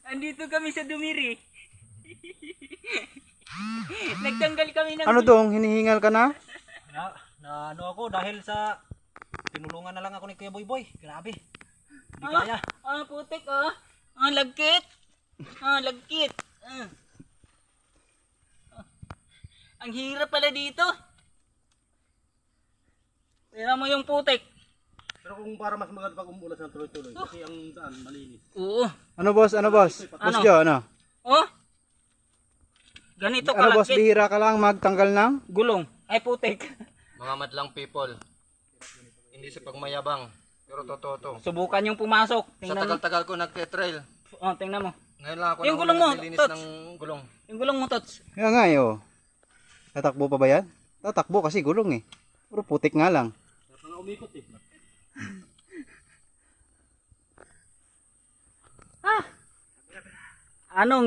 Andito kami sa Dumiri. Nagtanggal kami ng... Ano dong, hinihingal ka na? Na ano ako dahil sa tinulungan na lang ako ni Kuya Boy. Grabe. Hindi kaya. Putik lagkit. Lagkit. Ang hirap pala dito. Tingnan mo yung putik. Pero kung para mas maganda pag umulan ng tuloy-tuloy kasi ang daan malinis. Oo. Ano boss? Boss Jo, ano? Ganito Ano boss, kalagkit. bihira ka lang magtanggal ng? Gulong. Ay putik. Mga madlang people. Hindi sa pagmayabang. Pero totoo to. Subukan yung pumasok. Sa Tingnan mo. tagal-tagal ko nagte-trail. Tingnan mo. Ngayon lang ako Yung gulong mo, nililinis Tots. ng gulong. Yung gulong mo, Tots. Kaya nga oh. Tatakbo pa ba yan? Tatakbo kasi gulong eh. Puro putik nga lang. Mga umikot eh. Anong